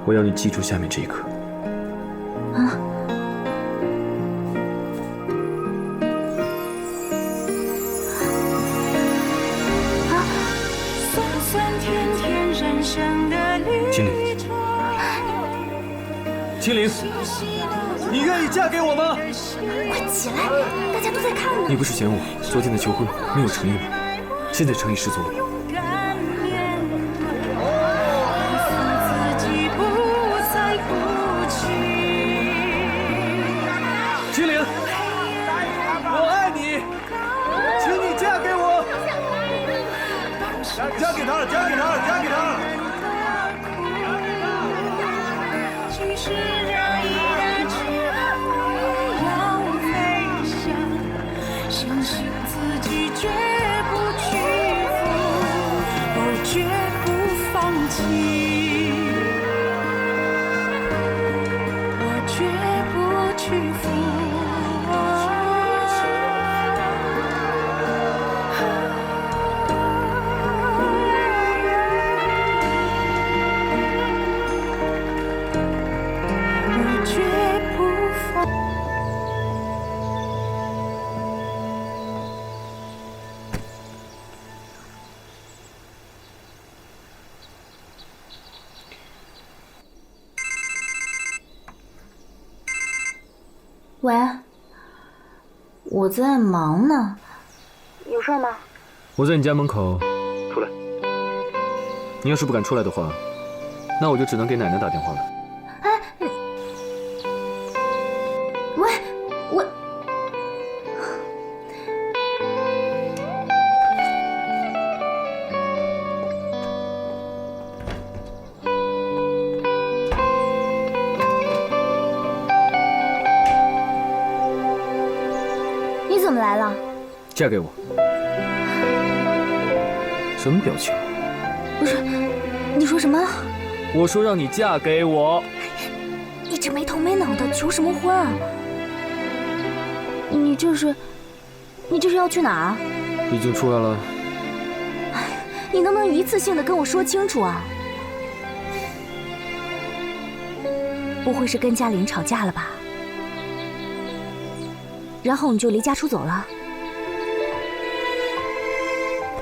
我要你记住下面这一刻。啊！青灵，青灵，你愿意嫁给我吗？快起来，大家都在看呢。你不是嫌我昨天的求婚没有诚意吗？现在诚意十足了。青灵，我爱你，请你嫁给我。嫁给他，嫁给他，嫁给他。相信自己绝不屈服，绝不放弃，我绝不屈服。我绝不放。喂，我在忙呢，有事吗？我在你家门口，出来。你要是不敢出来的话，那我就只能给奶奶打电话了。哎，喂，我。你怎么来了？嫁给我。什么表情？不是，你说什么？我说让你嫁给我。一直没头没脑的求什么婚啊？你这是要去哪儿啊？已经出来了。你能不能一次性的跟我说清楚啊？不会是跟嘉玲吵架了吧？然后你就离家出走了？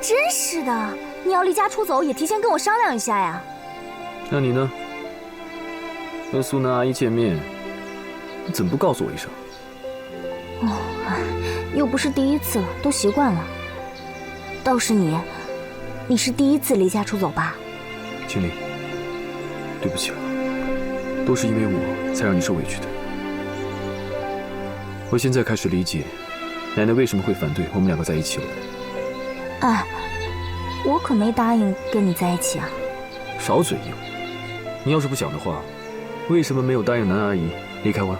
真是的，你要离家出走也提前跟我商量一下呀。那你呢？跟苏南阿姨见面，你怎么不告诉我一声？又不是第一次了，都习惯了。倒是你是第一次离家出走吧？青灵，对不起了，都是因为我才让你受委屈的。我现在开始理解，奶奶为什么会反对我们两个在一起了。哎，我可没答应跟你在一起啊。少嘴硬！你要是不想的话，为什么没有答应南阿姨离开我？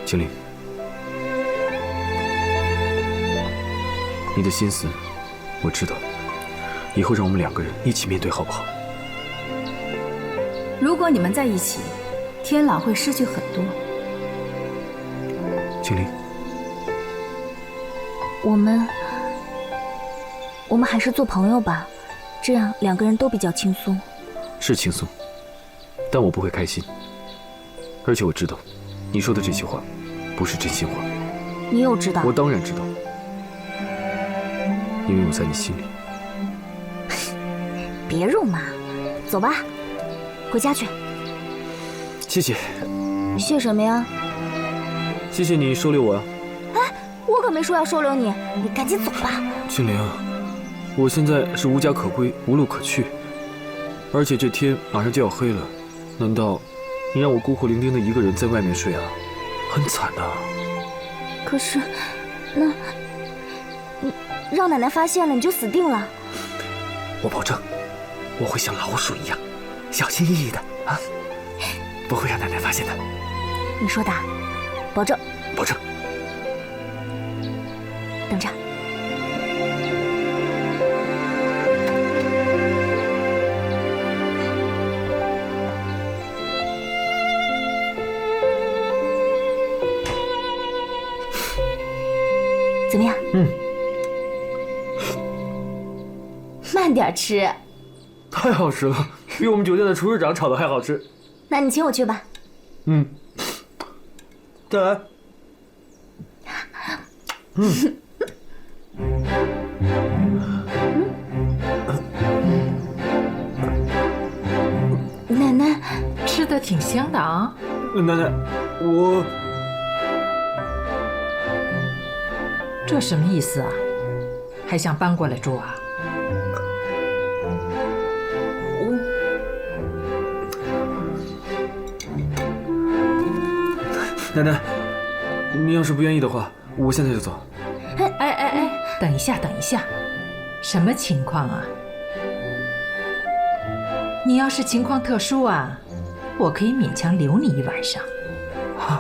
青灵，你的心思我知道，以后让我们两个人一起面对好不好？如果你们在一起，天朗会失去很多。青灵，我们还是做朋友吧，这样两个人都比较轻松。是轻松，但我不会开心。而且我知道，你说的这些话不是真心话。你又知道？我当然知道，因为我在你心里。别肉麻，走吧，回家去。谢谢。谢什么呀？谢谢你收留我啊。哎，我可没说要收留你，你赶紧走吧。青灵，我现在是无家可归，无路可去，而且这天马上就要黑了，难道你让我孤苦伶仃的一个人在外面睡啊？很惨的。可是，那你让奶奶发现了，你就死定了。我保证，我会像老鼠一样，小心翼翼的啊，不会让奶奶发现的。你说的，保证。保证。等着。怎么样？慢点吃。太好吃了。比我们酒店的厨师长炒的还好吃。那你请我去吧。嗯，再来。奶奶，吃的挺香的啊。奶奶，我这什么意思啊？还想搬过来住啊？奶奶，你要是不愿意的话，我现在就走。哎，等一下，什么情况啊？你要是情况特殊啊，我可以勉强留你一晚上，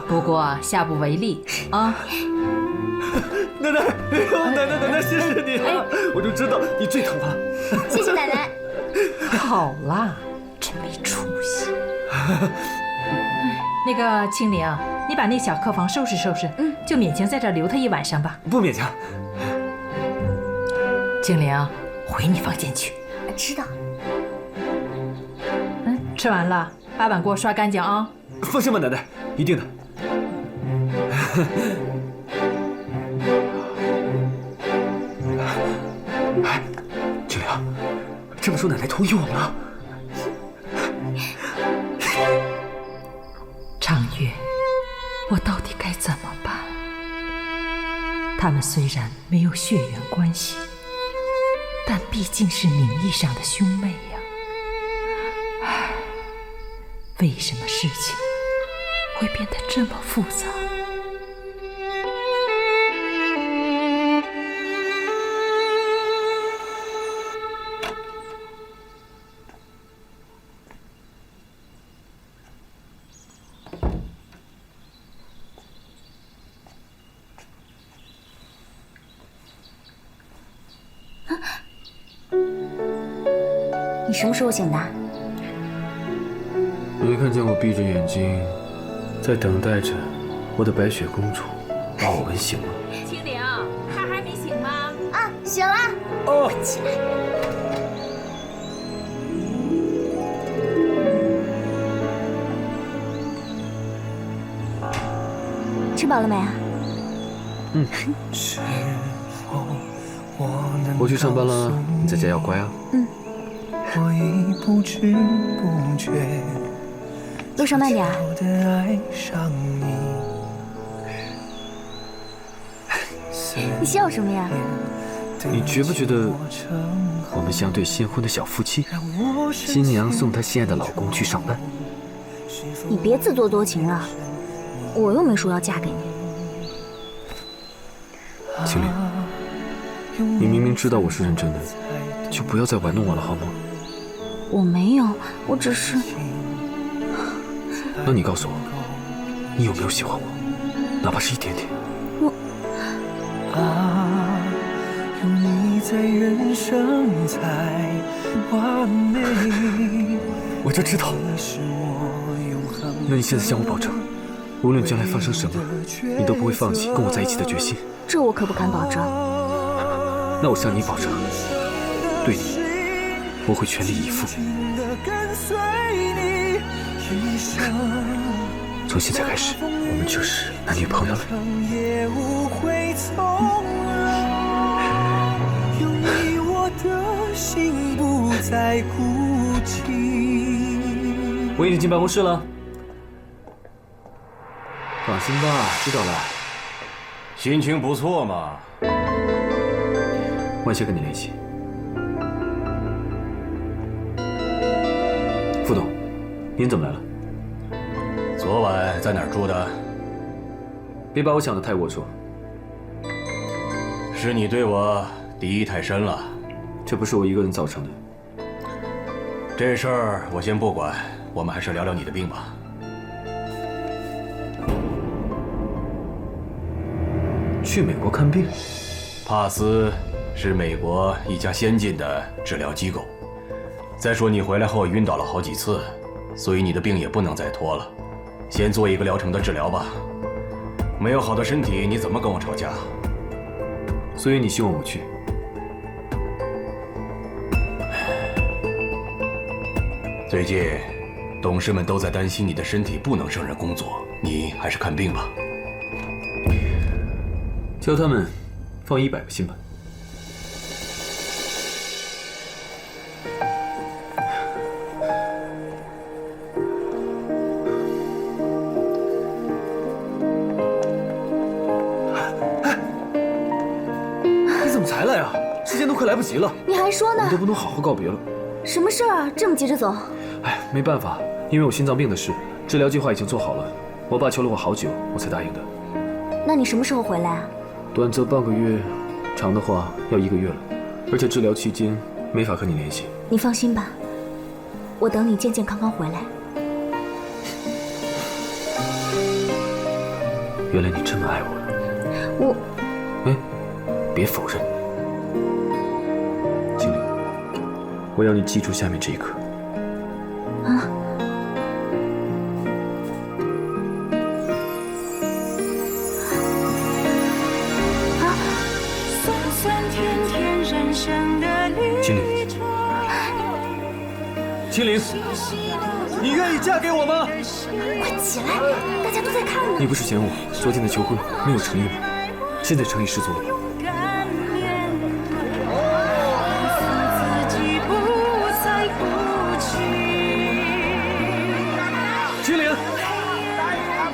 不过下不为例啊。奶奶，哎呦，奶奶，谢谢你啊！我就知道你最疼了。谢谢奶奶。好啦，真没出息。那个青灵，你把那小客房收拾收拾，就勉强在这儿留他一晚上吧。不勉强。青灵，回你房间去。知道。吃完了，把碗锅刷干净啊。放心吧，奶奶，一定的。哎，青灵，这么说奶奶同意我们了？长月，我到底该怎么办？他们虽然没有血缘关系，但毕竟是名义上的兄妹呀。唉，为什么事情会变得这么复杂？你什么时候醒的？没看见我闭着眼睛，在等待着我的白雪公主把我吻醒吗？青灵，他还没醒吗？啊，醒了。哦，起来。吃饱了没啊？我去上班了，你在家要乖啊。我已不知不觉路上慢点儿。的爱上你。你笑什么呀？你觉不觉得我们像对新婚的小夫妻？新娘送她心爱的老公去上班。你别自作多情了，我又没说要嫁给你。青灵，你明明知道我是认真的，就不要再玩弄我了好吗？我没有，我只是……那你告诉我，你有没有喜欢我？哪怕是一点点。有你在，人生才完美。我就知道。那你现在向我保证，无论将来发生什么，你都不会放弃跟我在一起的决心？这我可不敢保证。那我向你保证，对你，我会全力以赴。从现在开始，我们就是男女朋友了。我已经进办公室了。放心吧，知道了。心情不错嘛。晚些跟你联系。副董，您怎么来了？昨晚在哪儿住的？别把我想得太龌龊。是你对我敌意太深了。这不是我一个人造成的。这事儿我先不管，我们还是聊聊你的病吧。去美国看病？帕斯是美国一家先进的治疗机构。再说你回来后晕倒了好几次，所以你的病也不能再拖了。先做一个疗程的治疗吧。没有好的身体，你怎么跟我吵架？所以你希望我去？最近，董事们都在担心你的身体不能胜任工作，你还是看病吧。叫他们放100个新版。你怎么才来啊？时间都快来不及了。你还说呢我们？都不能好好告别了。什么事儿啊？这么急着走？哎，没办法，因为我心脏病的事，治疗计划已经做好了。我爸求了我好久，我才答应的。那你什么时候回来啊？短则半个月，长的话要1个月了。而且治疗期间没法和你联系。你放心吧，我等你健健康康回来。原来你这么爱我了。我，哎，别否认。经理，我要你记住下面这一刻。啊。青灵，青灵，你愿意嫁给我吗？快起来，大家都在看呢。你不是嫌我昨天的求婚没有诚意吗？现在诚意十足了吧？青灵，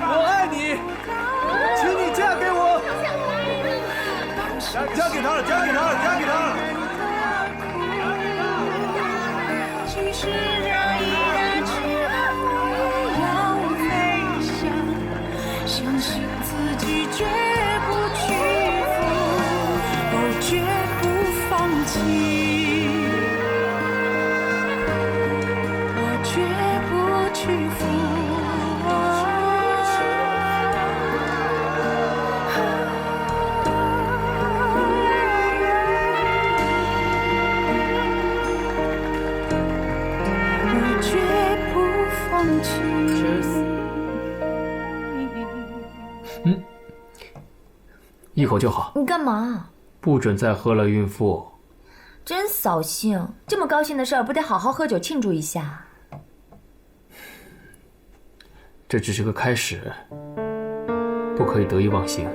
我爱你，请你嫁给我。嫁给他了，嫁给他了，嫁给他了。其实这一旦之后要飞翔，相信自己绝不屈服，哦，绝不放弃，我绝不屈服。一口就好。你干嘛？不准再喝了，孕妇。真扫兴！这么高兴的事儿，不得好好喝酒庆祝一下？这只是个开始，不可以得意忘形。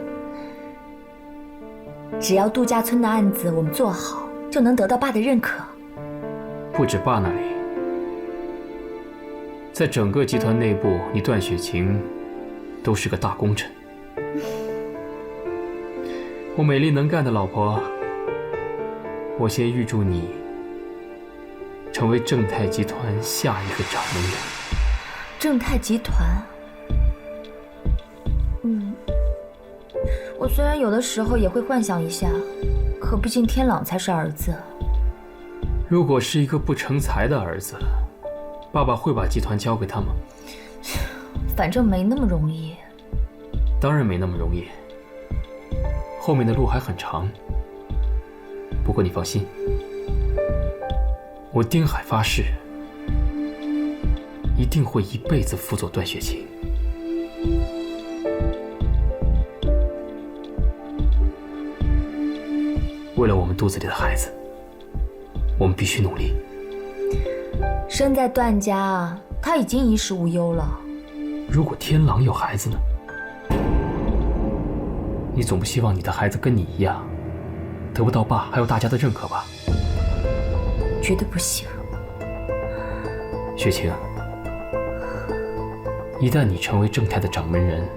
只要度假村的案子我们做好，就能得到爸的认可。不止爸那里，在整个集团内部，你段雪晴都是个大功臣。我美丽能干的老婆，我先预祝你成为正泰集团下一个掌门人。正泰集团，我虽然有的时候也会幻想一下，可毕竟天朗才是儿子。如果是一个不成才的儿子，爸爸会把集团交给他吗？反正没那么容易。当然没那么容易。后面的路还很长，不过你放心，我丁海发誓，一定会一辈子辅佐段雪晴。为了我们肚子里的孩子，我们必须努力。生在段家，他已经衣食无忧了。如果天狼有孩子呢？你总不希望你的孩子跟你一样，得不到爸还有大家的认可吧？绝对不行。雪晴，一旦你成为正泰的掌门人，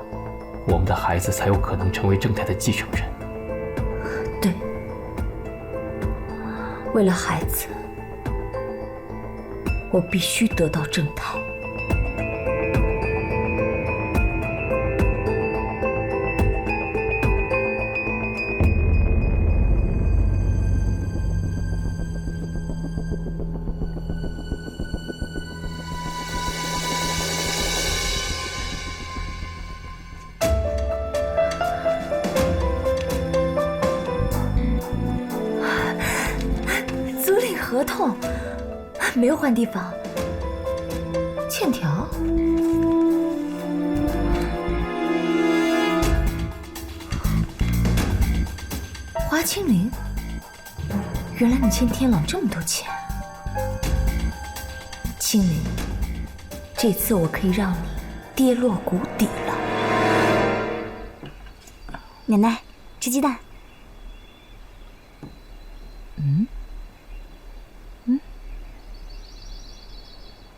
我们的孩子才有可能成为正泰的继承人。对，为了孩子，我必须得到正泰。合同没有换地方，欠条。花清灵，原来你欠天朗这么多钱，青灵，这次我可以让你跌落谷底了。奶奶，吃鸡蛋。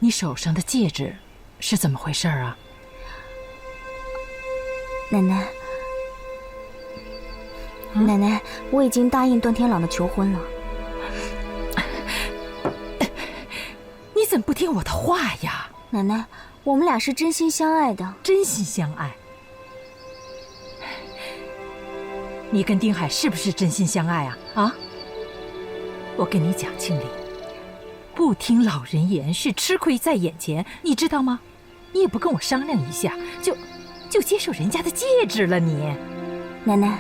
你手上的戒指是怎么回事啊？奶奶，奶奶，我已经答应段天朗的求婚了。你怎么不听我的话呀？奶奶，我们俩是真心相爱的。真心相爱？你跟丁海是不是真心相爱啊？啊？我跟你讲，青灵，不听老人言是吃亏在眼前，你知道吗？你也不跟我商量一下，就接受人家的戒指了你。奶奶，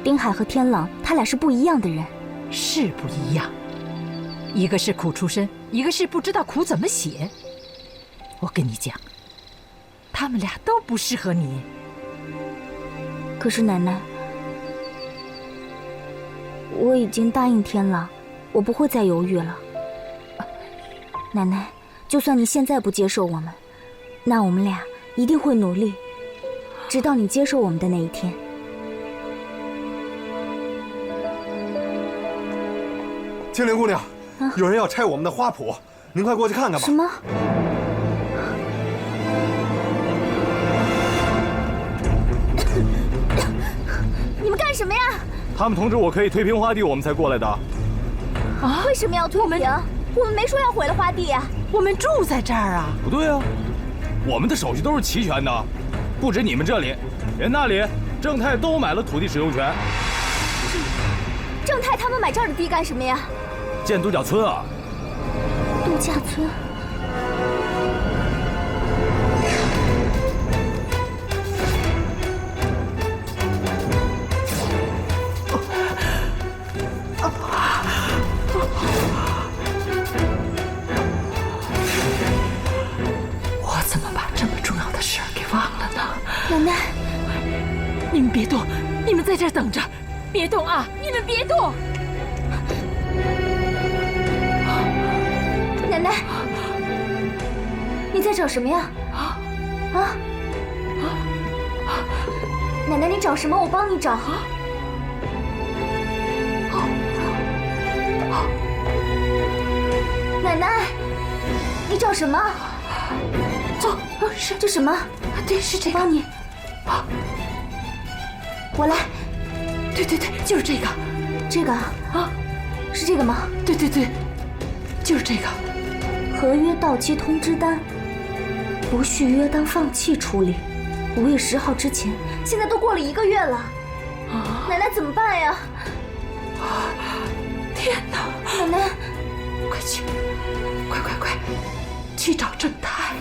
丁海和天朗他俩是不一样的人。是不一样，一个是苦出身，一个是不知道苦怎么写。我跟你讲，他们俩都不适合你。可是奶奶，我已经答应天朗，我不会再犹豫了。奶奶，就算你现在不接受我们，那我们俩一定会努力，直到你接受我们的那一天。青灵姑娘，有人要拆我们的花圃，您快过去看看吧。什么？你们干什么呀？他们通知我可以推平花地，我们才过来的。啊？为什么要推平？我们没说要毁了花地呀。我们住在这儿啊。不对啊，我们的手续都是齐全的，不止你们这里，连那里正太都买了土地使用权。正太他们买这儿的地干什么呀？建度假村啊。度假村。我怎么把这么重要的事儿给忘了呢？奶奶，你们别动，你们在这儿等着，别动啊！你们别动。奶奶，你在找什么呀？奶奶，你找什么？我帮你找。奶奶，你找什么？这什么？对，是这个。我帮你。我来。对，就是这个。这个啊？是这个吗？对，就是这个。合约到期通知单，不续约当放弃处理。5月10号之前，现在都过了1个月了。奶奶怎么办呀？天哪！奶奶，快去，快，去找正太。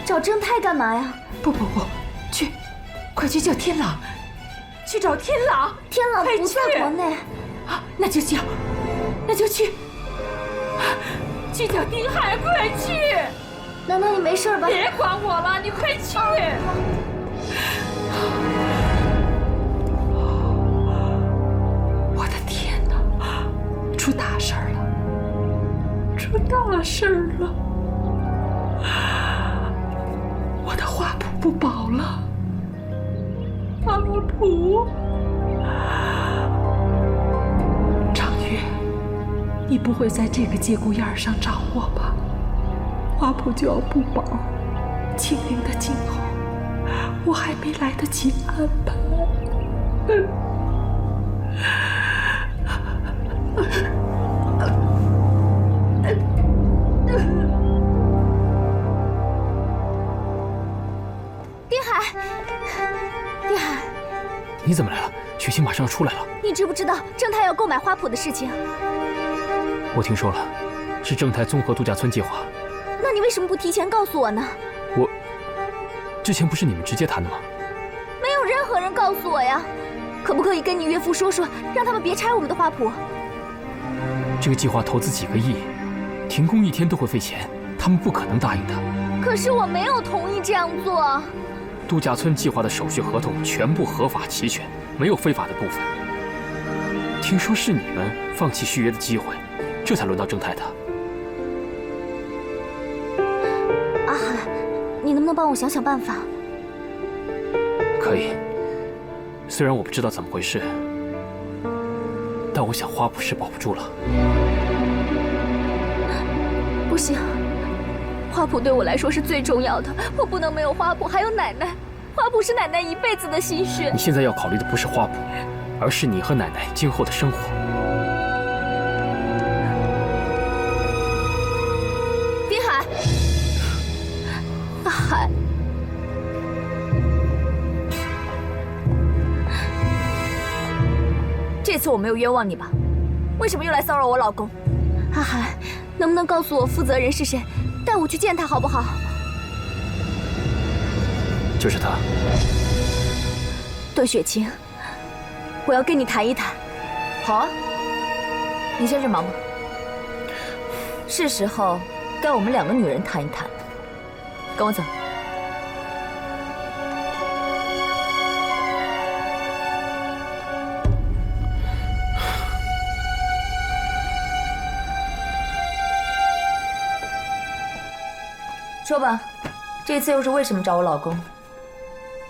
找正太干嘛呀？不，去，快去叫天朗，去找天朗。天朗不在国内。啊，那就去，去找丁海，快去！奶奶，你没事吧？别管我了，你快去！我的天哪，出大事儿了！我的花圃不保了，花圃。长月，你不会在这个节骨眼上找我吧？花圃就要不保，青灵的今后，我还没来得及安排。丁海，你怎么来了？雪晴马上要出来了。你知不知道正太要购买花圃的事情？我听说了，是正太综合度假村计划。那你为什么不提前告诉我呢？之前不是你们直接谈的吗？没有任何人告诉我呀。可不可以跟你岳父说，让他们别拆我们的花圃？这个计划投资几个亿，停工1天都会费钱，他们不可能答应的。可是我没有同意这样做。度假村计划的手续合同全部合法齐全，没有非法的部分。听说是你们放弃续约的机会，这才轮到正太的。海，你能不能帮我想想办法？可以。虽然我不知道怎么回事，但我想花圃是保不住了。不行，花圃对我来说是最重要的，我不能没有花圃，还有奶奶。花圃是奶奶一辈子的心血。你现在要考虑的不是花圃，而是你和奶奶今后的生活。滨海，大海，这次我没有冤枉你吧？为什么又来骚扰我老公？阿海，能不能告诉我负责人是谁，带我去见他好不好？就是他。段雪晴，我要跟你谈一谈。好啊，你先去忙吧。是时候该我们2个女人谈一谈。跟我走。说吧，这次又是为什么找我老公？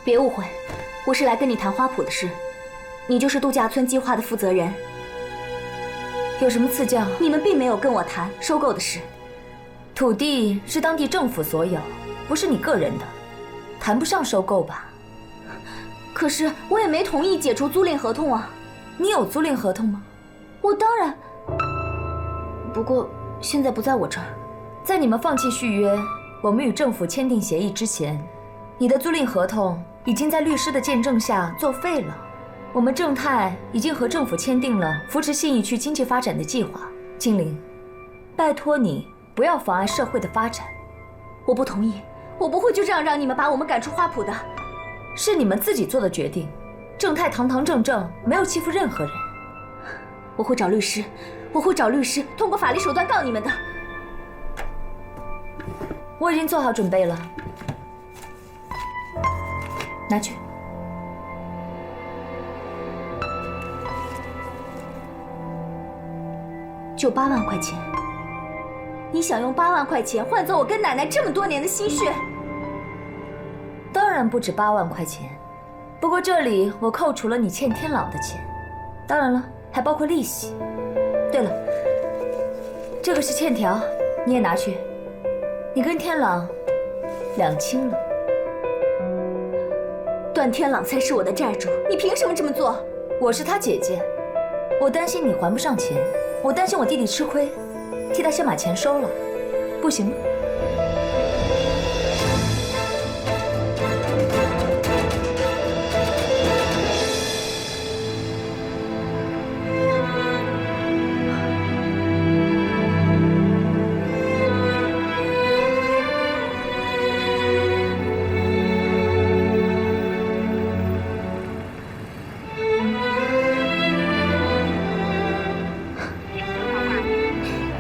别误会，我是来跟你谈花圃的事。你就是度假村计划的负责人。有什么赐教？你们并没有跟我谈收购的事。土地是当地政府所有，不是你个人的，谈不上收购吧？可是我也没同意解除租赁合同啊。你有租赁合同吗？我当然，不过现在不在我这儿。在你们放弃续约，我们与政府签订协议之前，你的租赁合同已经在律师的见证下作废了。我们正泰已经和政府签订了扶持信义区经济发展的计划。金玲，拜托你不要妨碍社会的发展。我不同意，我不会就这样让你们把我们赶出花圃的。是你们自己做的决定。正泰堂堂正正，没有欺负任何人。我会找律师，我会找律师，通过法律手段告你们的。我已经做好准备了，拿去。就8万块钱，你想用8万块钱换走我跟奶奶这么多年的心血？当然不止8万块钱，不过这里我扣除了你欠天朗的钱，当然了，还包括利息。对了，这个是欠条，你也拿去。你跟天朗2清了。段天朗才是我的债主，你凭什么这么做？我是他姐姐，我担心你还不上钱，我担心我弟弟吃亏，替他先把钱收了，不行吗？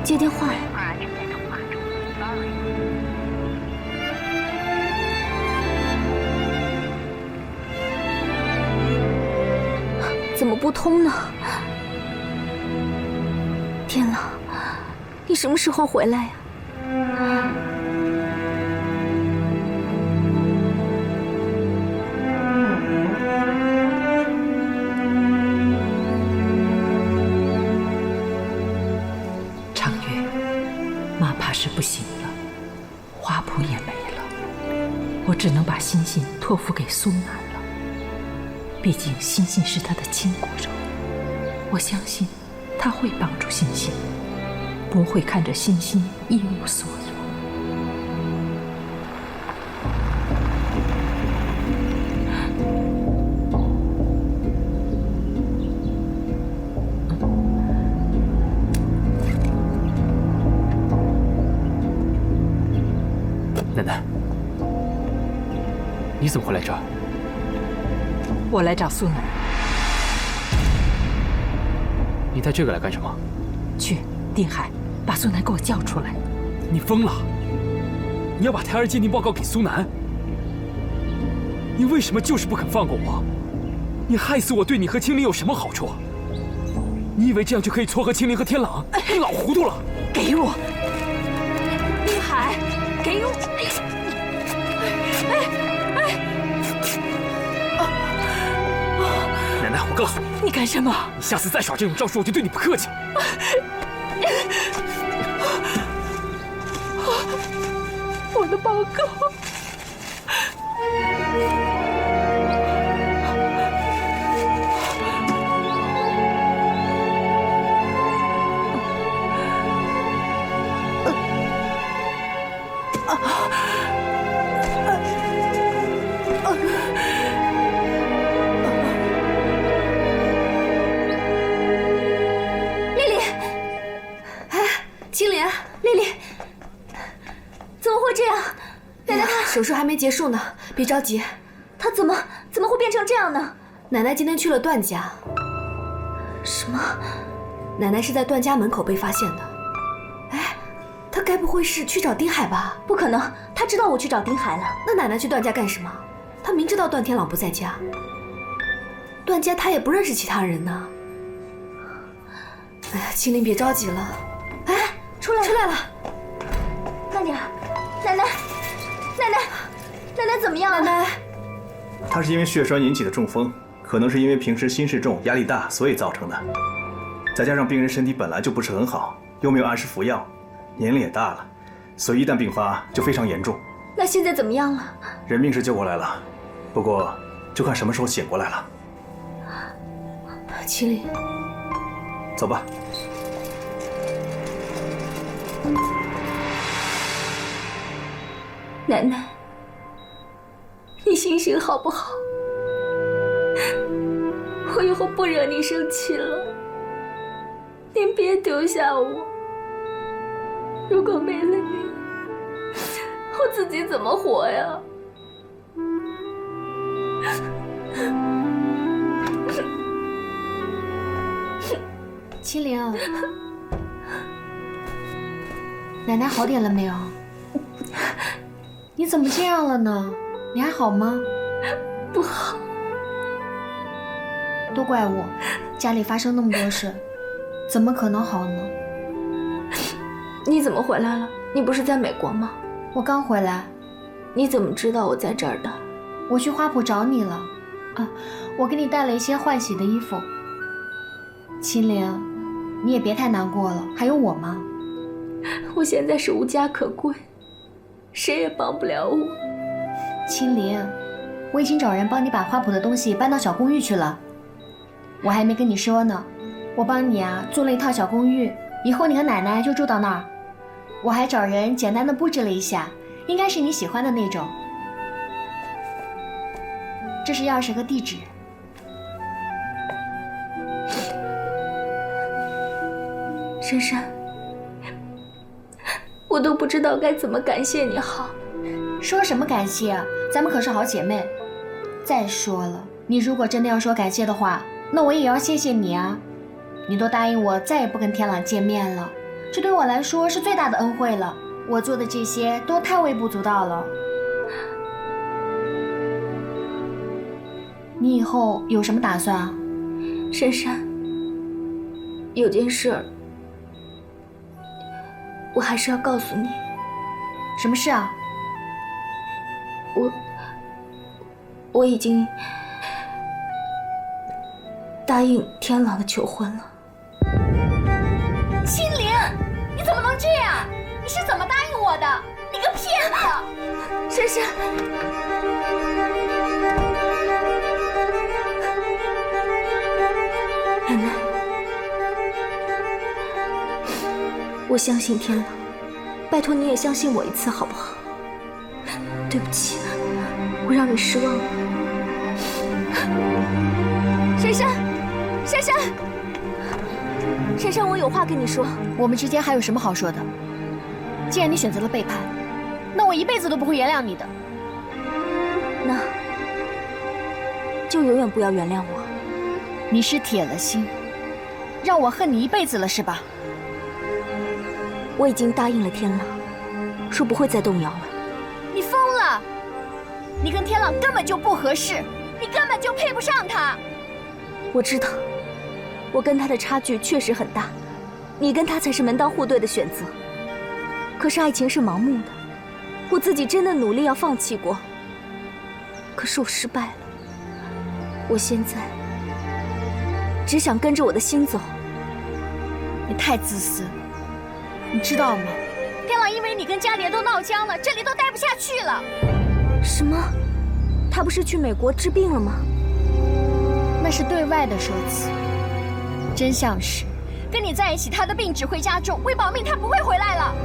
接电话呀！怎么不通呢？天朗，你什么时候回来呀？是不行了，花圃也没了，我只能把欣欣托付给苏南了。毕竟欣欣是他的亲骨肉，我相信他会帮助欣欣，不会看着欣欣一无所有。奶奶，你怎么会来这儿？我来找苏南。你带这个来干什么？去，定海，把苏南给我叫出来。你疯了！你要把胎儿鉴定报告给苏南？你为什么就是不肯放过我？你害死我对你和青灵有什么好处？你以为这样就可以撮合青灵和天朗？你老糊涂了！给我！定海，给我！告诉你，你干什么？你下次再耍这种招数，我就对你不客气了。我的报告。手术还没结束呢，别着急。他怎么会变成这样呢？奶奶今天去了段家。什么？奶奶是在段家门口被发现的。哎，她该不会是去找丁海吧？不可能，他知道我去找丁海了。那奶奶去段家干什么？她明知道段天朗不在家。段家她也不认识其他人呢。哎呀，青灵别着急了。哎，出来了。慢点，奶奶怎么样了？奶奶，她是因为血栓引起的中风，可能是因为平时心事重、压力大，所以造成的。再加上病人身体本来就不是很好，又没有按时服药，年龄也大了，所以一旦病发就非常严重。那现在怎么样了？人命是救过来了，不过就看什么时候醒过来了。麒麟，走吧。奶奶，你心情好不好？我以后不惹你生气了，您别丢下我。如果没了你，我自己怎么活呀？麒麟，奶奶好点了没有？你怎么这样了呢？你还好吗？不好。都怪我，家里发生那么多事，怎么可能好呢？你怎么回来了？你不是在美国吗？我刚回来。你怎么知道我在这儿的？我去花圃找你了。啊，我给你带了一些换洗的衣服。青灵，你也别太难过了，还有我吗？我现在是无家可归。谁也帮不了我。青灵，我已经找人帮你把花圃的东西搬到小公寓去了。我还没跟你说呢，我帮你租了一套小公寓，以后你和奶奶就住到那儿。我还找人简单的布置了一下，应该是你喜欢的那种。这是钥匙和地址。珊珊，我都不知道该怎么感谢你好。说什么感谢啊？咱们可是好姐妹。再说了，你如果真的要说感谢的话，那我也要谢谢你啊！你都答应我再也不跟天朗见面了，这对我来说是最大的恩惠了。我做的这些都太微不足道了。你以后有什么打算啊？珊珊，有件事儿，我还是要告诉你。什么事啊？我已经答应天朗的求婚了。青灵，你怎么能这样？你是怎么答应我的？你个骗子！珊珊，奶奶，我相信天朗，拜托你也相信我一次好不好？对不起，我让你失望了。珊珊，珊珊，珊珊，我有话跟你说。我们之间还有什么好说的？既然你选择了背叛，那我一辈子都不会原谅你的。那就永远不要原谅我。你是铁了心，让我恨你一辈子了是吧？我已经答应了天朗，说不会再动摇了。你疯了！你跟天朗根本就不合适，你根本就配不上他。我知道，我跟他的差距确实很大，你跟他才是门当户对的选择。可是爱情是盲目的，我自己真的努力要放弃过，可是我失败了。我现在只想跟着我的心走。你太自私了，你知道吗？天朗因为你跟家里人都闹僵了，这里都待不下去了。什么？他不是去美国治病了吗？那是对外的说辞，真相是，跟你在一起，他的病只会加重，为保命，他不会回来了。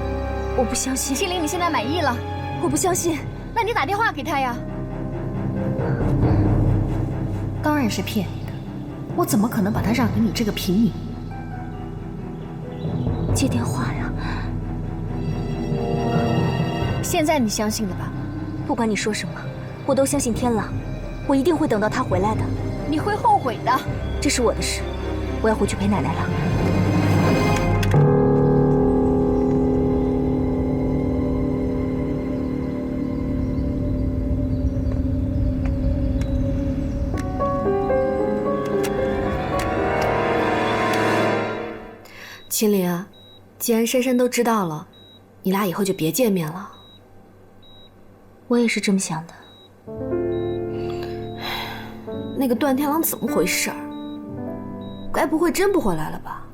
我不相信。青灵，你现在满意了？我不相信。那你打电话给他呀。当然是骗你的，我怎么可能把他让给你这个平民？接电话呀！现在你相信了吧？不管你说什么，我都相信天朗，我一定会等到他回来的。你会后悔的。这是我的事，我要回去陪奶奶了。青灵，既然珊珊都知道了，你俩以后就别见面了。我也是这么想的。那个段天狼怎么回事儿？该不会真不回来了吧？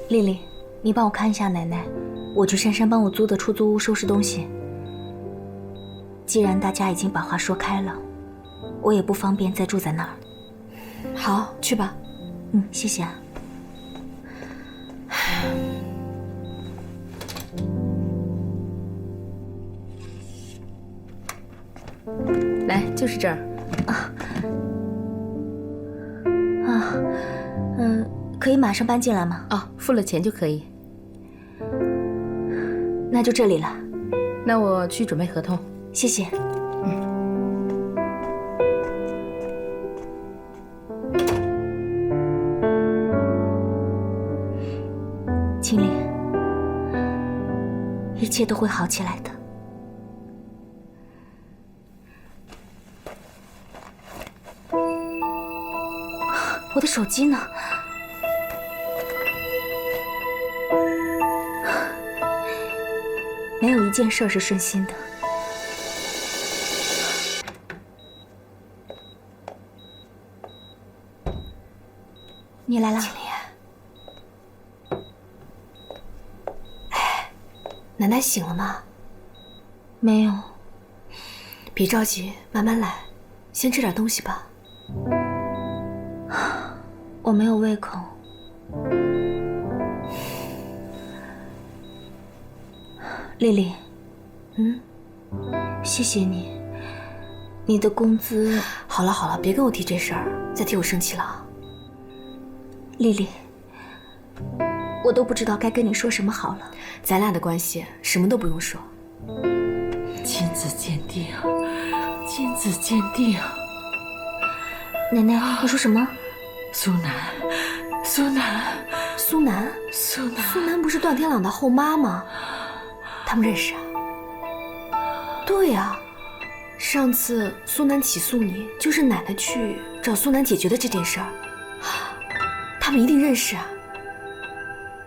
丽丽，你帮我看一下奶奶，我去珊珊帮我租的出租屋收拾东西。既然大家已经把话说开了，我也不方便再住在那儿。好，去吧。谢谢啊。来，就是这儿。可以马上搬进来吗？哦，付了钱就可以。那就这里了。那我去准备合同。谢谢。青灵，一切都会好起来的。我的手机呢？没有一件事是顺心的。你来了。青灵，奶奶醒了吗？没有。别着急，慢慢来，先吃点东西吧。我没有胃口。丽丽，谢谢你，你的工资……好了好了，别跟我提这事儿，再替我生气了。丽丽，我都不知道该跟你说什么好了。咱俩的关系什么都不用说。亲子鉴定，亲子鉴定。奶奶，你说什么？苏南，苏南，苏南，苏南，苏南不是段天朗的后妈吗？他们认识啊？对呀，上次苏南起诉你，就是奶奶去找苏南解决的这件事儿。他们一定认识啊。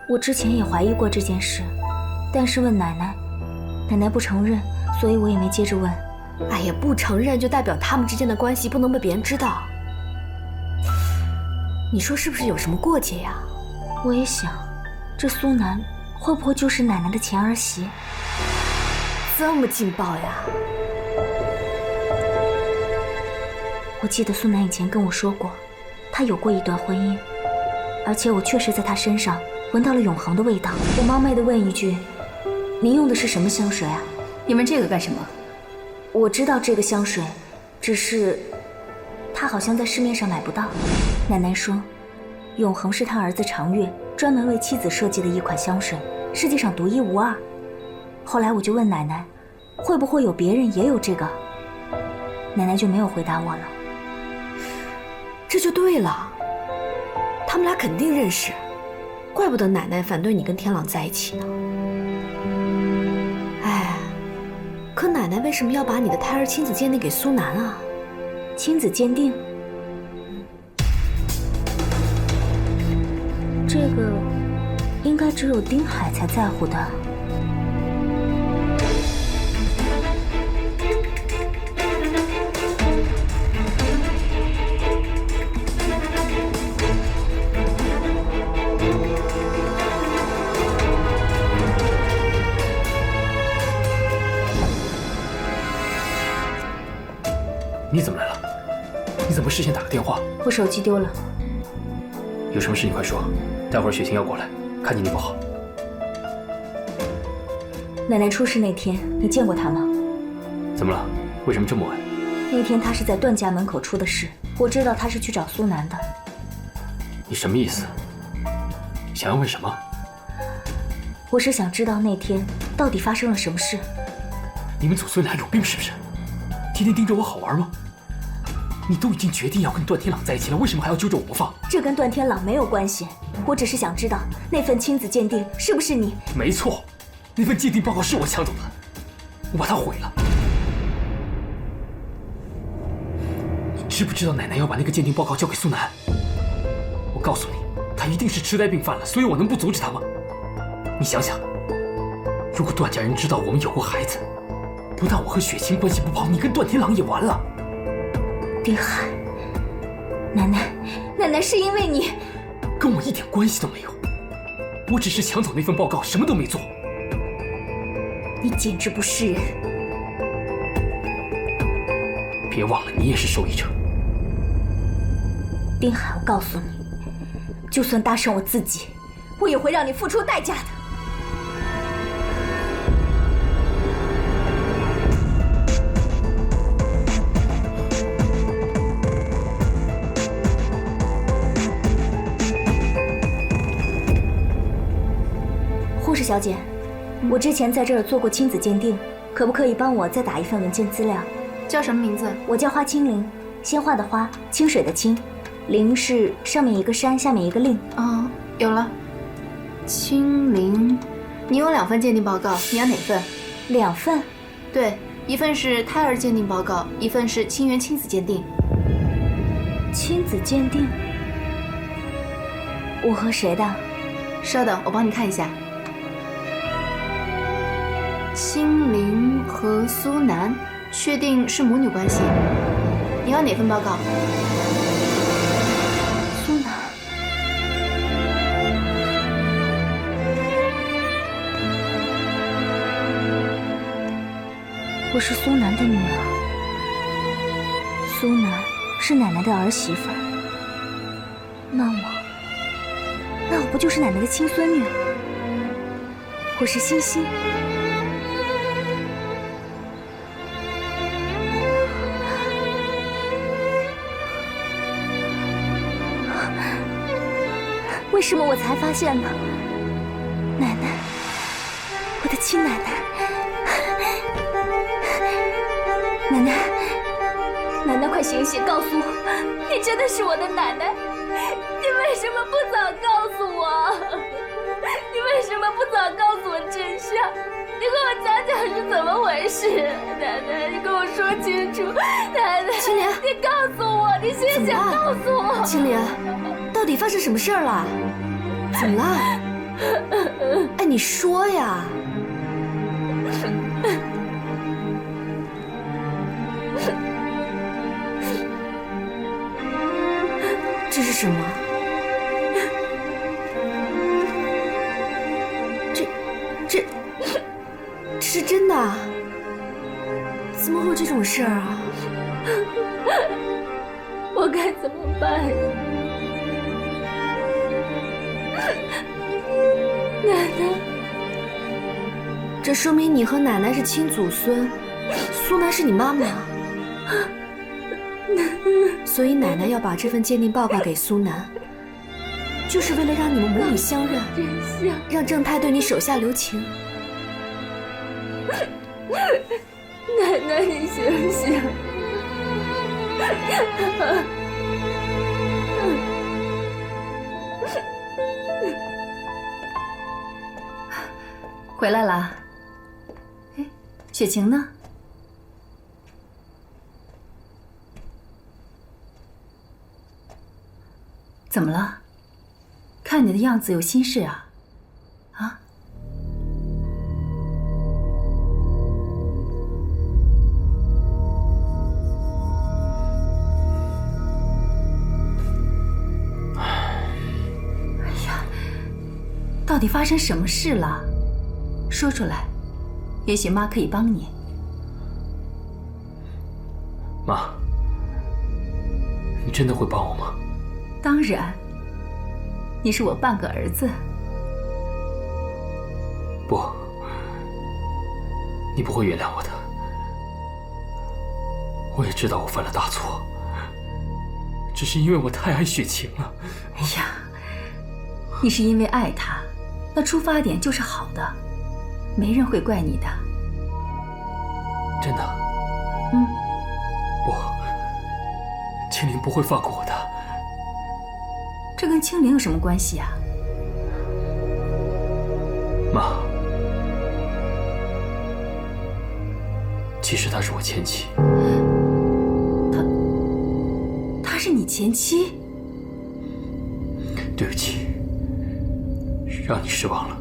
我之前也怀疑过这件事，但是问奶奶，奶奶不承认，所以我也没接着问。哎呀，不承认就代表他们之间的关系不能被别人知道。你说是不是有什么过节呀？我也想，这苏南会不会就是奶奶的前儿媳？这么劲爆呀！我记得苏南以前跟我说过，他有过一段婚姻，而且我确实在他身上闻到了永恒的味道。我冒昧地问一句，您用的是什么香水啊？你问这个干什么？我知道这个香水，只是它好像在市面上买不到。奶奶说，永恒是他儿子长月专门为妻子设计的一款香水，世界上独一无二。后来我就问奶奶，会不会有别人也有这个？奶奶就没有回答我了。这就对了，他们俩肯定认识，怪不得奶奶反对你跟天朗在一起呢。哎，可奶奶为什么要把你的胎儿亲子鉴定给苏南啊？亲子鉴定？这个应该只有丁海才在乎的。你怎么来了？你怎么事先打个电话？我手机丢了。有什么事你快说，待会儿雪晴要过来，看见你不好。奶奶出事那天，你见过她吗？怎么了？为什么这么问？那天她是在段家门口出的事，我知道她是去找苏南的。你什么意思？想要问什么？我是想知道那天到底发生了什么事。你们祖孙俩有病是不是？天天盯着我好玩吗？你都已经决定要跟段天朗在一起了，为什么还要揪着我不放？这跟段天朗没有关系，我只是想知道那份亲子鉴定是不是你？没错，那份鉴定报告是我抢走的，我把它毁了。你知不知道奶奶要把那个鉴定报告交给苏南？我告诉你，他一定是痴呆病犯了，所以我能不阻止他吗？你想想，如果段家人知道我们有过孩子，不但我和雪晴关系不好，你跟段天朗也完了。丁海，奶奶是因为你，跟我一点关系都没有，我只是抢走那份报告，什么都没做。你简直不是人！别忘了，你也是受益者。丁海，我告诉你，就算搭上我自己，我也会让你付出代价的。护士小姐，我之前在这儿做过亲子鉴定，可不可以帮我再打一份文件资料？叫什么名字？我叫花清灵，鲜花的花，清水的清，灵是上面一个山，下面一个令。哦，有了。清灵，你有2份鉴定报告，你要哪份？2份？对，一份是胎儿鉴定报告，一份是清源亲子鉴定。亲子鉴定？我和谁的？稍等，我帮你看一下。清灵和苏南确定是母女关系。你要哪份报告？苏南。我是苏南的女儿，苏南是奶奶的儿媳妇儿，那我不就是奶奶的亲孙女？我是欣欣。为什么我才发现呢？奶奶，我的亲奶奶，奶奶，快醒醒，告诉我，你真的是我的奶奶！你为什么不早告诉我？你为什么不早告诉我真相？你跟我讲讲是怎么回事，奶奶，你跟我说清楚，奶奶，青莲，你告诉我，你醒醒，告诉我，青莲，到底发生什么事儿了？怎么了？哎，你说呀！这是什么？这是真的？怎么会有这种事儿啊？我该怎么办？奶奶，这说明你和奶奶是亲祖孙，苏南是你妈妈，所以奶奶要把这份鉴定报告给苏南，就是为了让你们母女相认，让正太对你手下留情。奶奶，你醒醒！回来了。哎，雪晴呢？怎么了？看你的样子有心事啊？啊？哎呀，到底发生什么事了？说出来，也许妈可以帮你。妈，你真的会帮我吗？当然，你是我半个儿子。不，你不会原谅我的。我也知道我犯了大错，只是因为我太爱雪晴了。哎呀，你是因为爱她，那出发点就是好的，没人会怪你的。真的？嗯。不，青灵不会放过我的。这跟青灵有什么关系啊？妈，其实她是我前妻。她是你前妻？对不起，让你失望了。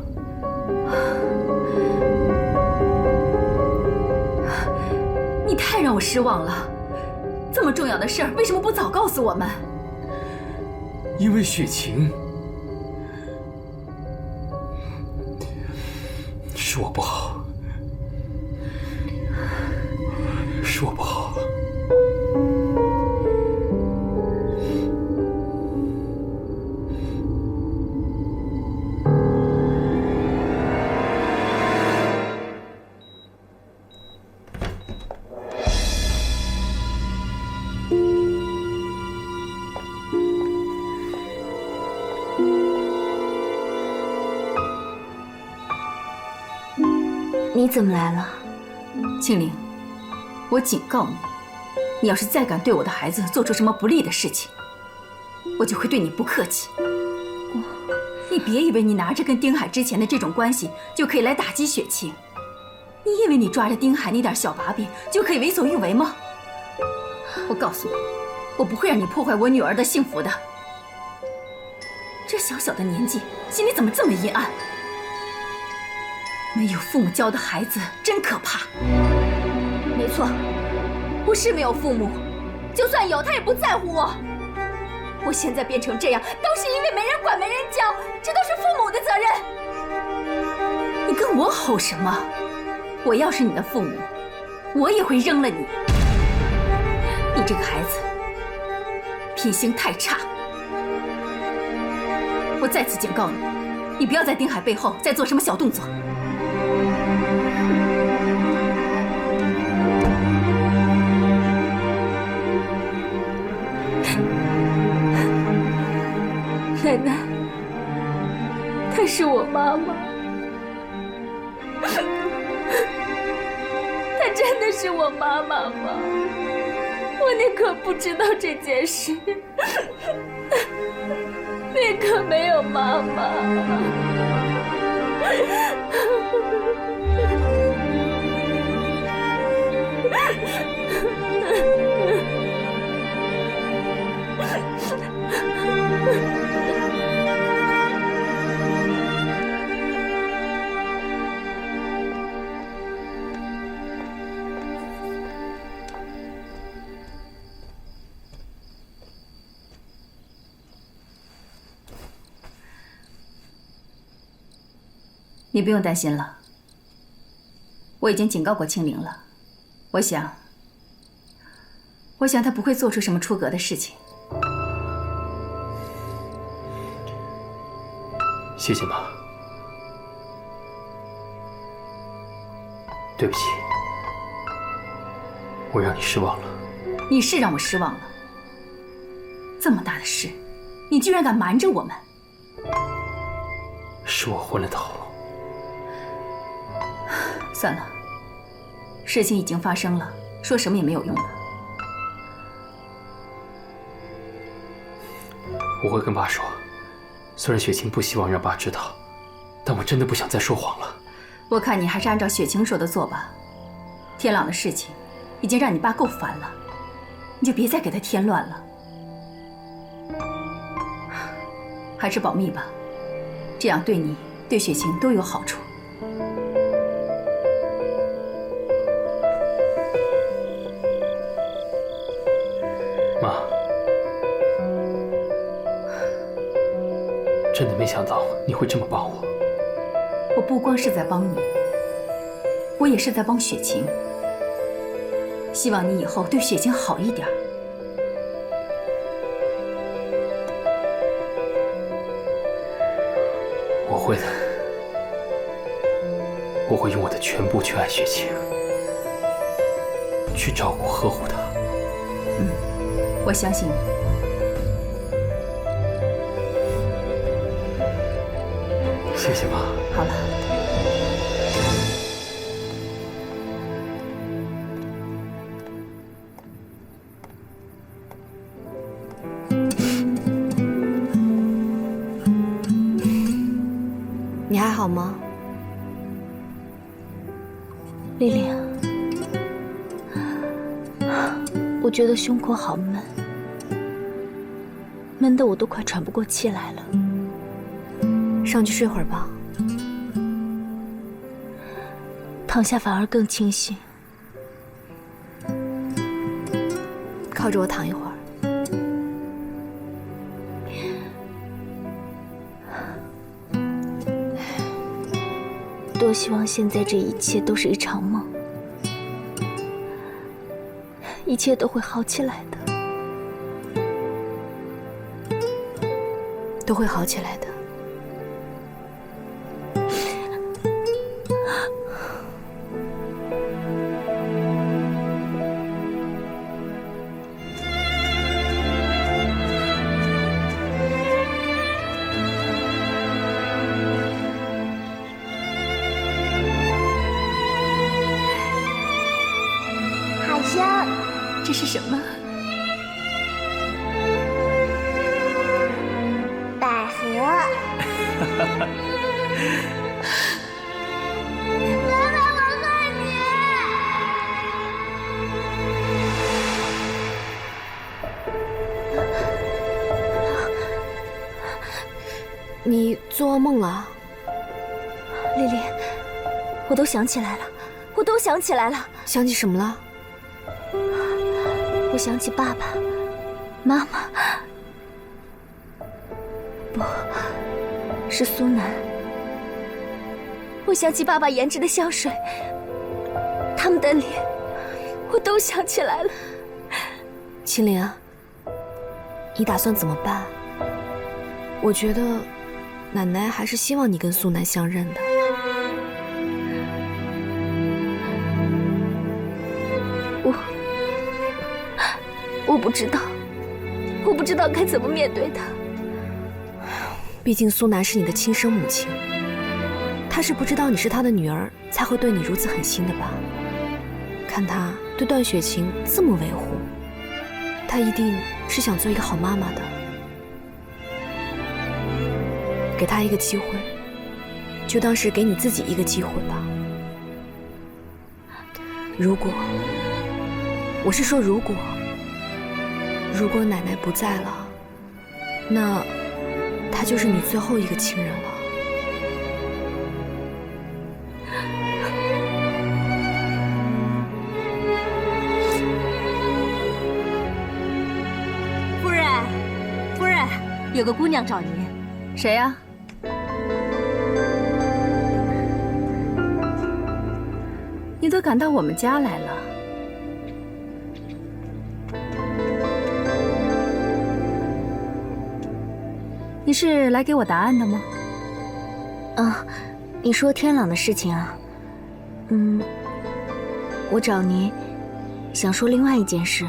你太让我失望了，这么重要的事儿，为什么不早告诉我们？因为雪晴，是我不好，是我不好。你怎么来了？青灵，我警告你，你要是再敢对我的孩子做出什么不利的事情，我就会对你不客气。你别以为你拿着跟丁海之前的这种关系就可以来打击雪晴，你以为你抓着丁海那点小把柄就可以为所欲为吗？我告诉你，我不会让你破坏我女儿的幸福的。这小小的年纪，心里怎么这么阴暗？没有父母教的孩子真可怕。没错，我是没有父母，就算有，他也不在乎我。我现在变成这样，都是因为没人管、没人教，这都是父母的责任。你跟我吼什么？我要是你的父母，我也会扔了你。你这个孩子，品行太差。我再次警告你，你不要在丁海背后再做什么小动作。奶奶，她是我妈妈，她真的是我妈妈吗？我宁可不知道这件事，宁可没有妈妈。你不用担心了，我已经警告过青灵了。我想他不会做出什么出格的事情。谢谢妈，对不起，我让你失望了。你是让我失望了。这么大的事，你居然敢瞒着我们！是我昏了头。算了，事情已经发生了，说什么也没有用了。我会跟爸说，虽然雪晴不希望让爸知道，但我真的不想再说谎了。我看你还是按照雪晴说的做吧。天朗的事情已经让你爸够烦了，你就别再给他添乱了。还是保密吧，这样对你、对雪晴都有好处。妈，真的没想到你会这么帮我。我不光是在帮你，我也是在帮雪晴。希望你以后对雪晴好一点。会的，我会用我的全部去爱雪晴，去照顾呵护她。我相信你。谢谢妈。好了。你还好吗？丽丽，我觉得胸口好闷，闷得我都快喘不过气来了。上去睡会儿吧。躺下反而更清醒。靠着我躺一会儿。多希望现在这一切都是一场梦，一切都会好起来的，都会好起来的。这是什么？百合。妈妈，我爱你。你做噩梦了？丽丽，我都想起来了，我都想起来了。想起什么了？我想起爸爸、妈妈，不是苏南。我想起爸爸研制的香水，他们的脸，我都想起来了。青灵啊，你打算怎么办？我觉得奶奶还是希望你跟苏南相认的。我不知道，我不知道该怎么面对他。毕竟苏南是你的亲生母亲，她是不知道你是她的女儿，才会对你如此狠心的吧？看她对段雪晴这么维护，她一定是想做一个好妈妈的。给她一个机会，就当是给你自己一个机会吧。如果，我是说如果奶奶不在了，那她就是你最后一个亲人了。夫人，夫人，有个姑娘找您。谁呀？你都赶到我们家来了。你是来给我答案的吗？啊，你说天朗的事情啊？我找您，想说另外一件事。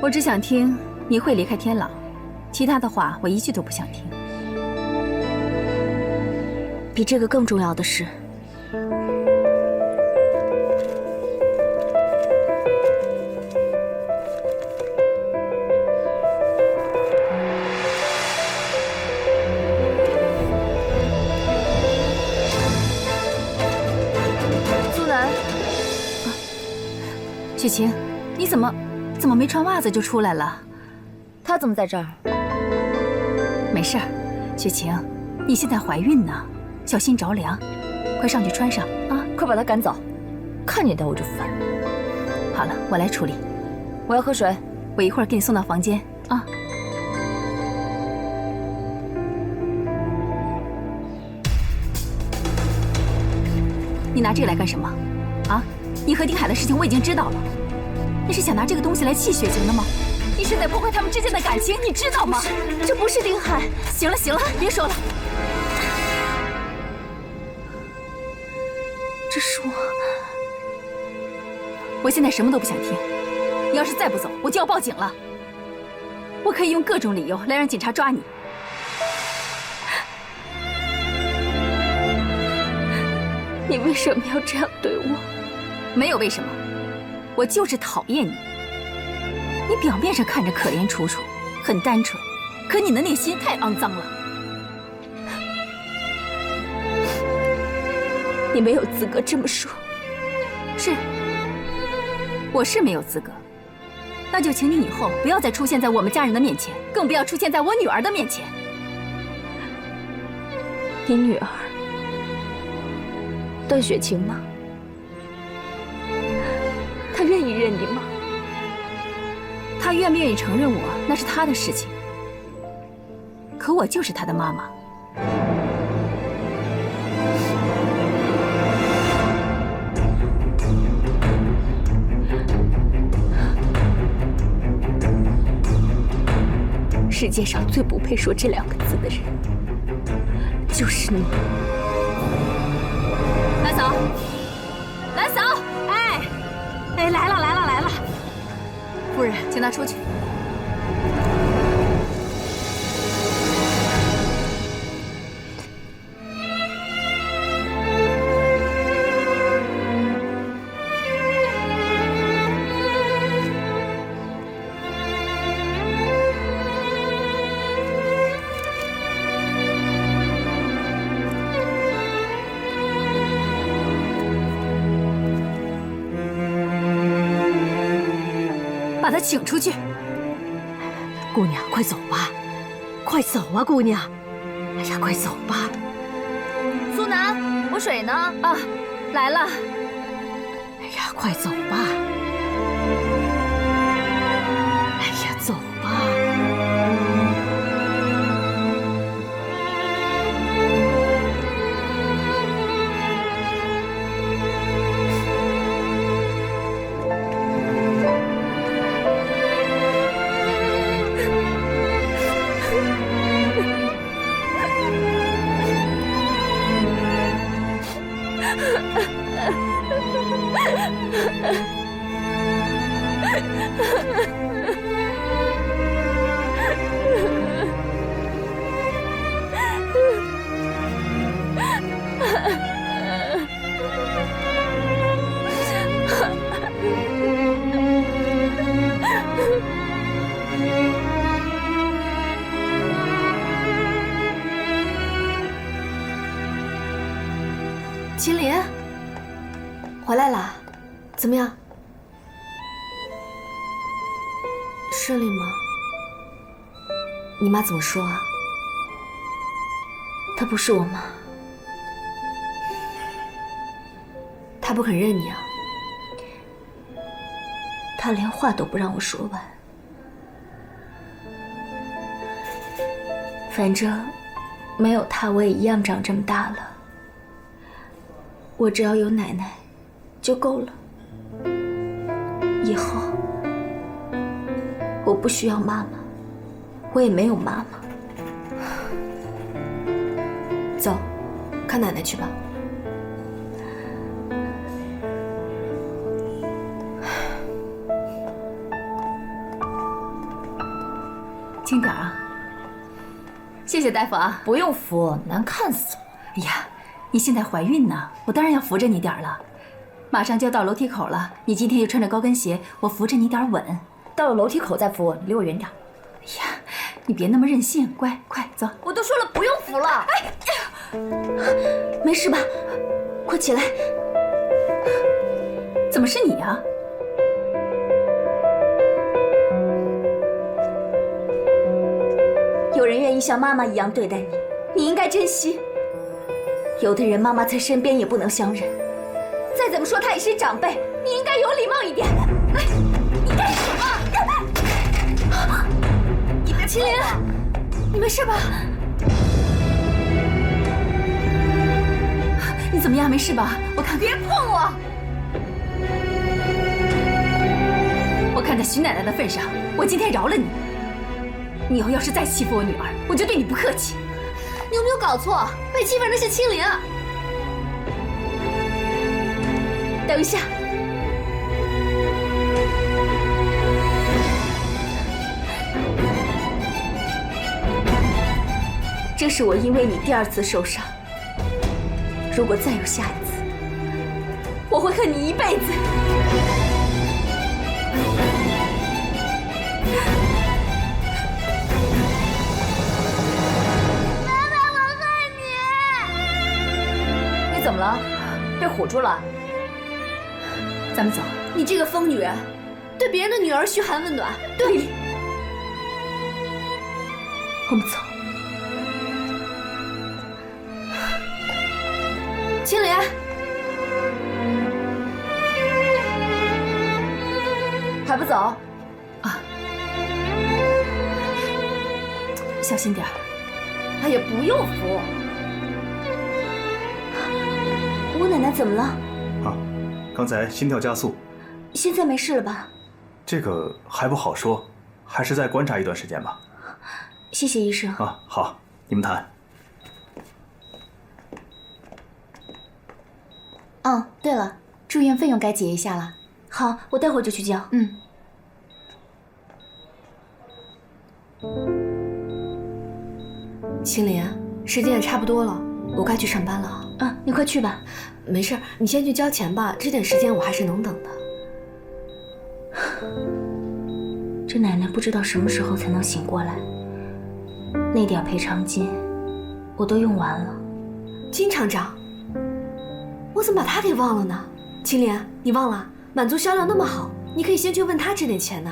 我只想听你会离开天朗，其他的话我一句都不想听。比这个更重要的事。雪晴，你怎么没穿袜子就出来了？她怎么在这儿？没事儿，雪晴，你现在怀孕呢，小心着凉，快上去穿上啊！快把她赶走，看见她我就烦。好了，我来处理。我要喝水，我一会儿给你送到房间啊。你拿这个来干什么？啊？你和丁海的事情我已经知道了，你是想拿这个东西来气雪晴的吗？你是在破坏他们之间的感情，你知道吗？这不是丁海。行了行了，别说了。这是我现在什么都不想听。你要是再不走，我就要报警了。我可以用各种理由来让警察抓你。你为什么要这样对我？没有为什么，我就是讨厌你。你表面上看着可怜楚楚，很单纯，可你的内心太肮脏了。你没有资格这么说。是，我是没有资格。那就请你以后不要再出现在我们家人的面前，更不要出现在我女儿的面前。你女儿段雪晴吗？她愿意认你吗？她愿不愿意承认我，那是她的事情。可我就是她的妈妈。世界上最不配说这2个字的人，就是你。兰嫂，兰嫂，哎，来了！夫人，请她出去。把她请出去。姑娘，快走吧，快走啊，姑娘！哎呀，快走吧。苏南，我水呢？啊，来了。哎呀，快走吧。哎呀，走吧。秦林，回来啦？怎么样？顺利吗？你妈怎么说啊？她不是我妈。她不肯认你啊？她连话都不让我说完。反正没有她，我也一样长这么大了。我只要有奶奶就够了。以后我不需要妈妈，我也没有妈妈。走，看奶奶去吧。轻点啊！谢谢大夫啊。不用扶，难看死了。哎呀，你现在怀孕呢，我当然要扶着你点儿了。马上就要到楼梯口了，你今天又穿着高跟鞋，我扶着你点儿稳。到了楼梯口再扶我，你离我远点。哎呀，你别那么任性，乖，快走。我都说了不用扶了。哎，没事吧？快起来！怎么是你啊？有人愿意像妈妈一样对待你，你应该珍惜。有的人妈妈在身边也不能相认，再怎么说她也是长辈，你应该有礼貌一点。哎，你干什么？你别秦林，你没事吧？你怎么样？没事吧？我看别碰我！我看在徐奶奶的份上，我今天饶了你。你以后要是再欺负我女儿，我就对你不客气。你有没有搞错？被欺负的是青灵。等一下，这是我因为你第2次受伤。如果再有下一次，我会恨你一辈子。你怎么了？被唬住了？咱们走。你这个疯女人，对别人的女儿嘘寒问暖，对，我们走。青莲，还不走？啊，小心点儿。哎呀，不用扶。吴奶奶怎么了？啊，刚才心跳加速。现在没事了吧？这个还不好说，还是再观察一段时间吧。谢谢医生。啊，好，你们谈。哦，对了，住院费用该结一下了。好，我待会儿就去交。嗯。青莲，时间也差不多了，我该去上班了。啊，你快去吧。没事，你先去交钱吧，这点时间我还是能等的。这奶奶不知道什么时候才能醒过来，那点赔偿金我都用完了。金厂长，我怎么把他给忘了呢？青莲，你忘了满族销量那么好，你可以先去问他支点钱呢。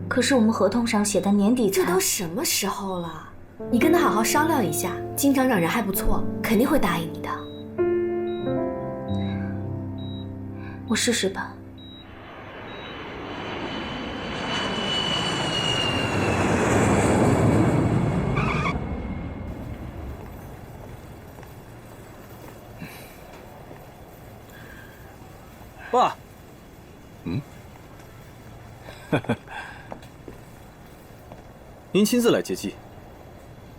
可是我们合同上写的年底才……这都什么时候了？你跟他好好商量一下，金厂长人还不错，肯定会答应你的。我试试吧。爸，您亲自来接机。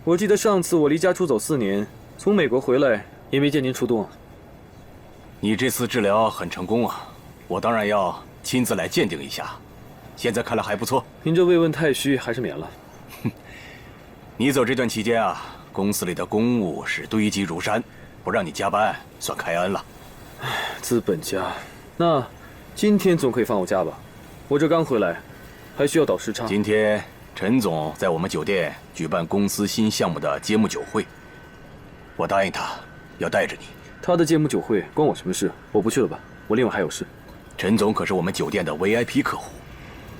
我记得上次我离家出走4年，从美国回来也没见您出动。你这次治疗很成功啊，我当然要亲自来鉴定一下。现在看来还不错。您这慰问太虚，还是免了。你走这段期间啊，公司里的公务是堆积如山，不让你加班算开恩了。资本家，那今天总可以放我假吧？我这刚回来，还需要倒时差。今天陈总在我们酒店举办公司新项目的揭幕酒会，我答应他要带着你。他的揭幕酒会关我什么事？我不去了吧，我另外还有事。陈总可是我们酒店的 VIP 客户，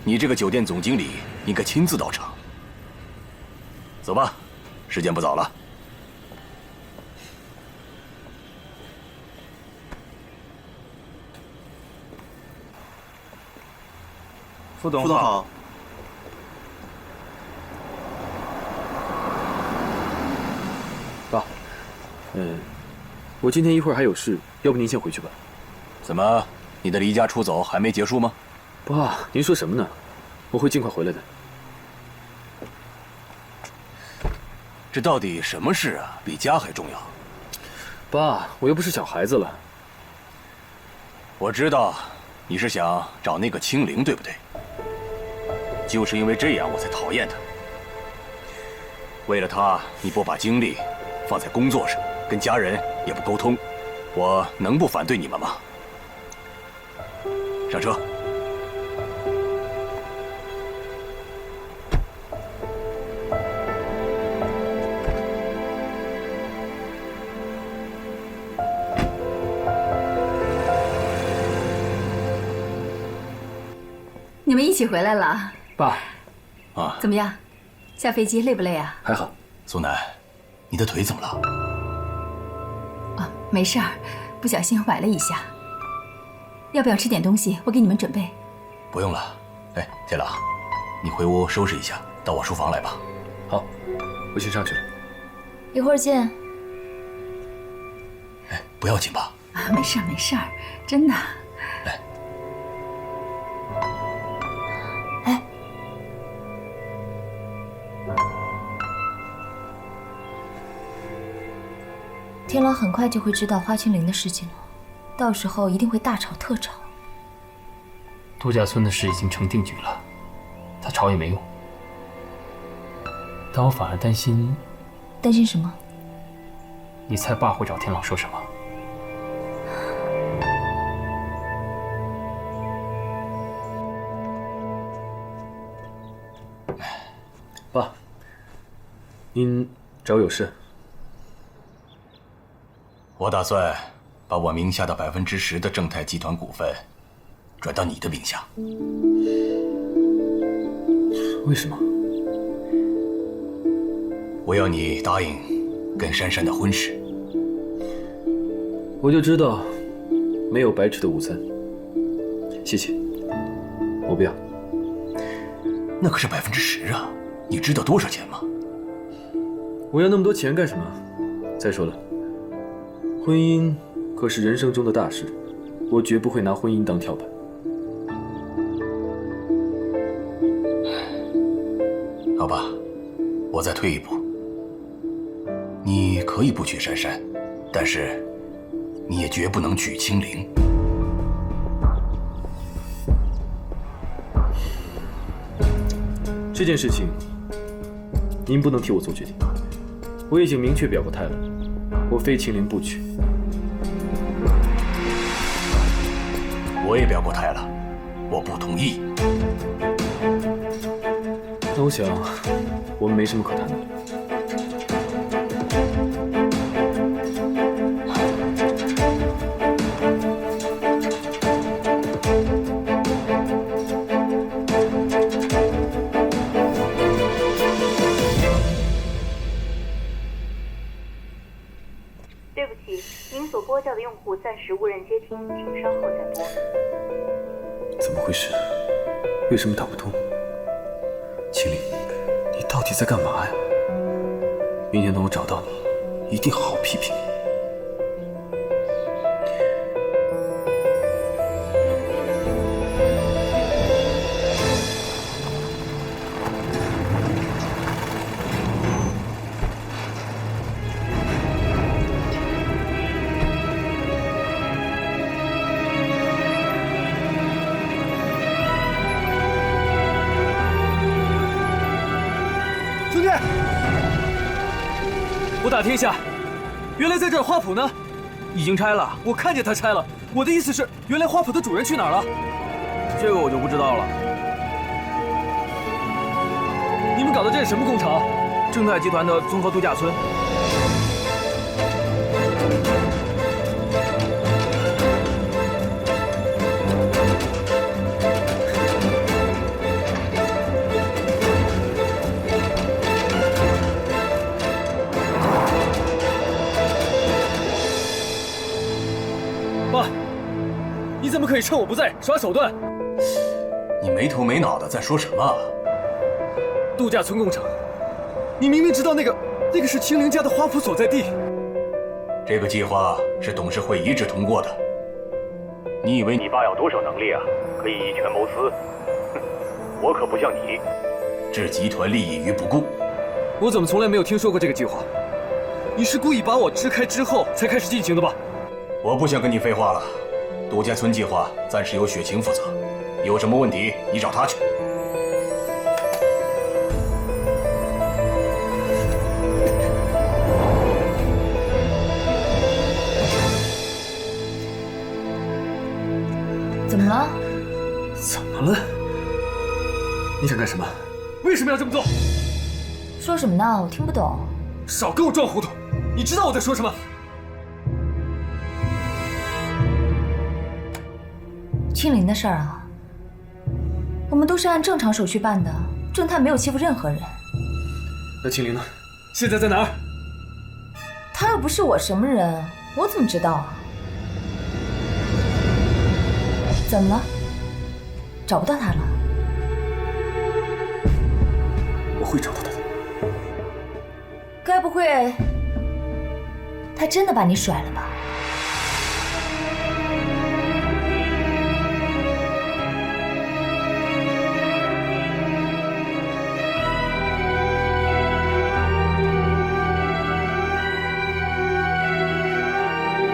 你这个酒店总经理应该亲自到场。走吧，时间不早了。副总好。爸，我今天一会儿还有事，要不您先回去吧。怎么，你的离家出走还没结束吗？爸，您说什么呢？我会尽快回来的。这到底什么事啊？比家还重要？爸，我又不是小孩子了。我知道，你是想找那个青灵，对不对？就是因为这样，我才讨厌他。为了他，你不把精力放在工作上，跟家人也不沟通，我能不反对你们吗？上车。你们一起回来了，爸。啊，怎么样？下飞机累不累啊？还好。苏南，你的腿怎么了？啊，没事儿，不小心崴了一下。要不要吃点东西？我给你们准备。不用了。哎，天朗，你回屋收拾一下，到我书房来吧。好，我先上去了。一会儿见。哎，不要紧吧？啊，没事儿，没事儿，真的。来。哎，天朗很快就会知道花青灵的事情了。到时候一定会大吵特吵。度假村的事已经成定局了，他吵也没用。但我反而担心。担心什么？你猜爸会找天朗说什么？爸，您找我有事？我打算把我名下的10%的正泰集团股份转到你的名下。为什么？我要你答应跟珊珊的婚事。我就知道，没有白吃的午餐。谢谢，我不要。那可是10%啊！你知道多少钱吗？我要那么多钱干什么？再说了，婚姻可是人生中的大事，我绝不会拿婚姻当跳板。好吧，我再退一步，你可以不娶珊珊，但是你也绝不能娶青灵。这件事情，您不能替我做决定。我已经明确表过态了，我非青灵不娶。我也表过态了，我不同意。那我想，我们没什么可谈的。对不起，您所拨叫的用户暂时无人接听，请稍后再拨。怎么回事？为什么打不通？青灵，你到底在干嘛呀？明天等我找到你，一定好好批评你。我打听一下，原来在这儿花圃呢，已经拆了。我看见他拆了。我的意思是，原来花圃的主人去哪儿了？这个我就不知道了。你们搞的这是什么工程？正泰集团的综合度假村。爸，你怎么可以趁我不在耍手段？你没头没脑的在说什么？度假村工程，你明明知道那个是青灵家的花圃所在地。这个计划是董事会一致通过的。你以为你爸有多少能力啊？可以以权谋私？哼，我可不像你，置集团利益于不顾。我怎么从来没有听说过这个计划？你是故意把我支开之后才开始进行的吧？我不想跟你废话了，度假村计划暂时由雪晴负责，有什么问题你找他去。怎么了？怎么了？你想干什么？为什么要这么做？说什么呢？我听不懂。少跟我装糊涂！你知道我在说什么？青灵的事儿啊，我们都是按正常手续办的，正太没有欺负任何人。那青灵呢？现在在哪儿？他又不是我什么人，我怎么知道啊？怎么了？找不到他了？我会找到他的。该不会他真的把你甩了吧？